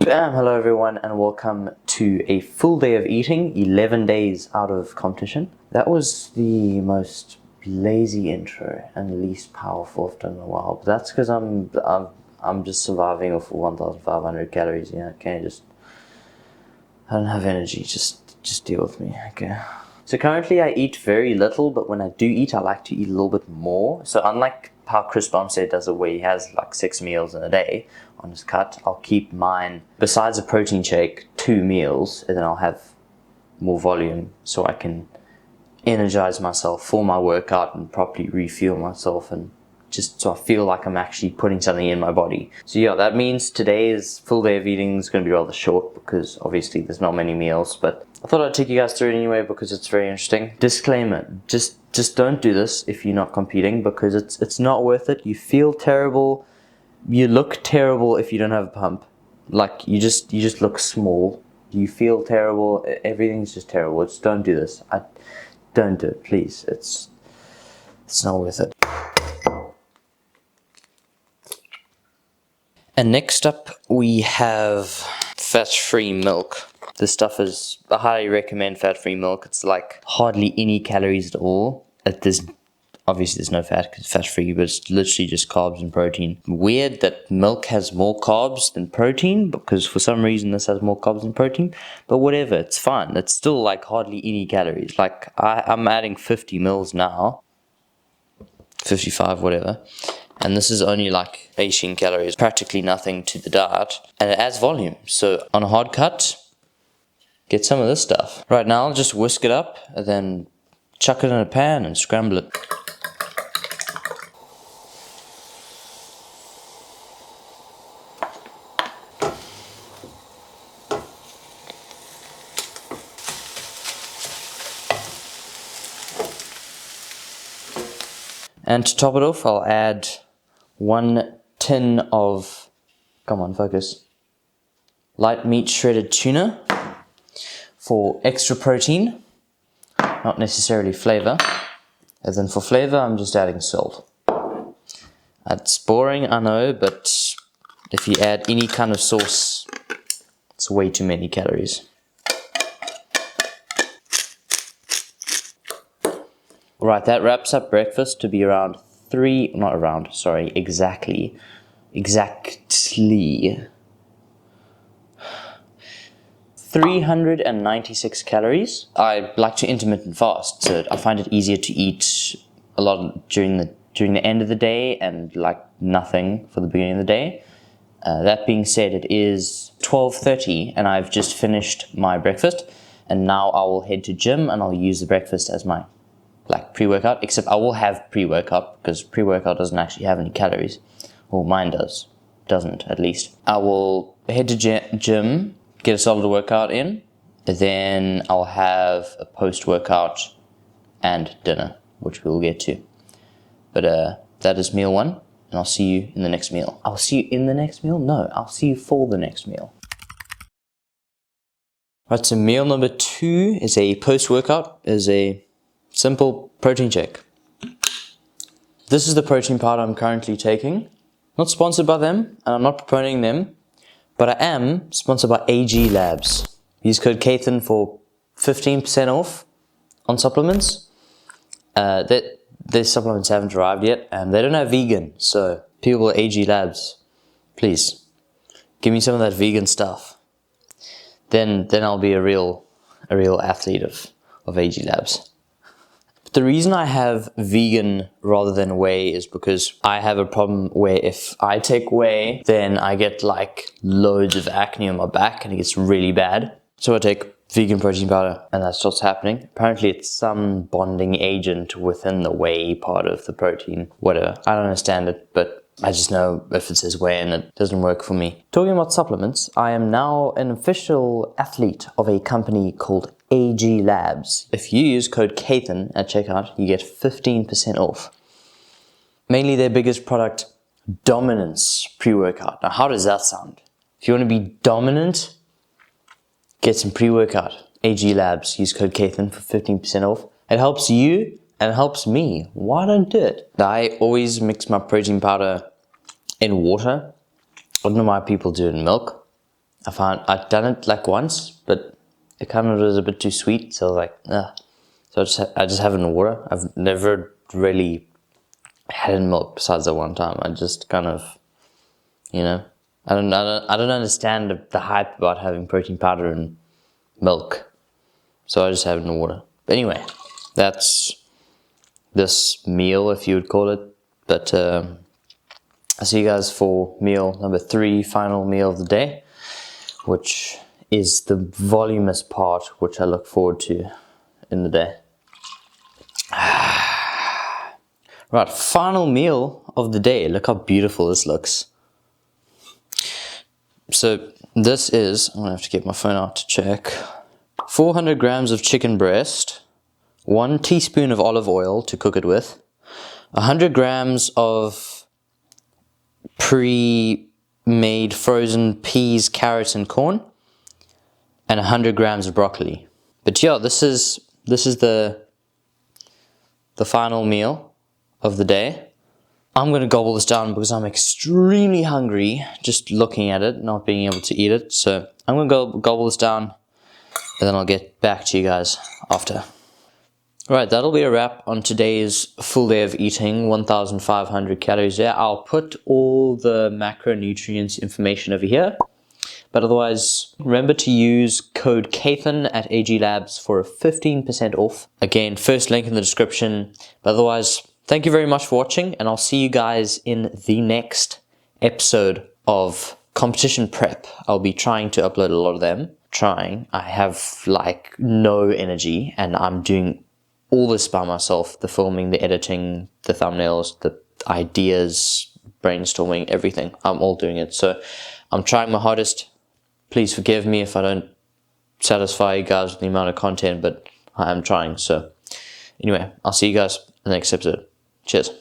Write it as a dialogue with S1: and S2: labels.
S1: Bam! Hello everyone and welcome to a full day of eating, 11 days out of competition. That was the most lazy intro and least powerful I've done in a while, but that's because I'm just surviving off 1,500 calories. Okay, I don't have energy, just deal with me, okay? So currently I eat very little, but when I do eat, I like to eat a little bit more. So unlike how Chris Bumstead does it, where he has like 6 meals in a day on his cut, I'll keep mine, besides a protein shake, 2 meals, and then I'll have more volume so I can energize myself for my workout and properly refuel myself, and just so I feel like I'm actually putting something in my body. So yeah, that means today's full day of eating is going to be rather short because obviously there's not many meals, but I thought I'd take you guys through it anyway because it's very interesting. Disclaimer, just don't do this if you're not competing, because it's not worth it. You feel terrible, you look terrible if you don't have a pump. Like you just look small, you feel terrible, everything's just terrible. Just don't do this. Don't do it, please. It's not worth it. And next up we have fat-free milk. This stuff is, I highly recommend fat-free milk. It's like hardly any calories at all. Obviously there's no fat because it's fat-free, but it's literally just carbs and protein. Weird that milk has more carbs than protein, because for some reason this has more carbs than protein, but whatever, it's fine. It's still like hardly any calories. Like I'm adding 50 mils now, 55, whatever. And this is only like 18 calories, practically nothing to the diet, and it adds volume. So on a hard cut, get some of this stuff. Right now, I'll just whisk it up and then chuck it in a pan and scramble it. And to top it off, I'll add 1 tin of, come on, focus, light meat shredded tuna for extra protein, not necessarily flavor. And then for flavor, I'm just adding salt. It's boring, I know, but if you add any kind of sauce, it's way too many calories. Right, that wraps up breakfast to be around exactly 396 calories. I like to intermittent fast, so I find it easier to eat a lot during the end of the day and like nothing for the beginning of the day. That being said, it is 12:30 and I've just finished my breakfast, and now I will head to gym and I'll use the breakfast as my pre-workout, except I will have pre-workout because pre-workout doesn't actually have any calories. Well, mine doesn't at least. I will head to gym, get a solid workout in, then I'll have a post-workout and dinner, which we'll get to. But that is meal 1, and I'll see you in the next meal. I'll see you in the next meal? No, I'll see you for the next meal. Right, so meal number 2 is a post-workout, is a simple protein shake. This is the protein powder I'm currently taking. Not sponsored by them, and I'm not promoting them, but I am sponsored by AG Labs. Use code KATHAN for 15% off on supplements. Their supplements haven't arrived yet, and they don't have vegan, so people at AG Labs, please, give me some of that vegan stuff. Then I'll be a real athlete of AG Labs. The reason I have vegan rather than whey is because I have a problem where if I take whey, then I get like loads of acne on my back and it gets really bad. So I take vegan protein powder and that's what's happening. Apparently it's some bonding agent within the whey part of the protein, whatever. I don't understand it, but I just know if it says whey and it doesn't work for me. Talking about supplements, I am now an official athlete of a company called AG Labs. If you use code KATHAN at checkout, you get 15% off. Mainly their biggest product, Dominance pre-workout. Now how does that sound? If you want to be dominant, get some pre-workout. AG Labs, use code KATHAN for 15% off. It helps you and it helps me. Why don't do it? I always mix my protein powder in water. I don't know why people do it in milk. I found I'd done it like once, but it kind of was a bit too sweet, so I was like, ugh. So I just have it in water. I've never really had it in milk besides that one time. I just kind of, you know, I don't understand the hype about having protein powder in milk, so I just have it in water. But anyway, that's this meal, if you would call it. But I'll see you guys for meal number 3, final meal of the day, which is the voluminous part, which I look forward to in the day. Right, final meal of the day. Look how beautiful this looks. So this is, I'm gonna have to get my phone out to check. 400 grams of chicken breast, 1 teaspoon of olive oil to cook it with, 100 grams of pre-made frozen peas, carrots, and corn, and 100 grams of broccoli. But yeah, this is the final meal of the day. I'm going to gobble this down because I'm extremely hungry just looking at it, not being able to eat it. So I'm going to gobble this down, and then I'll get back to you guys after. Right, that'll be a wrap on today's full day of eating, 1,500 calories there. I'll put all the macronutrients information over here. But otherwise, remember to use code KATHAN at AG Labs for 15% off. Again, first link in the description. But otherwise, thank you very much for watching, and I'll see you guys in the next episode of competition prep. I'll be trying to upload a lot of them. I have like no energy, and I'm doing all this by myself. The filming, the editing, the thumbnails, the ideas, brainstorming, everything. I'm all doing it. So I'm trying my hardest. Please forgive me if I don't satisfy you guys with the amount of content, but I am trying. So anyway, I'll see you guys in the next episode. Cheers.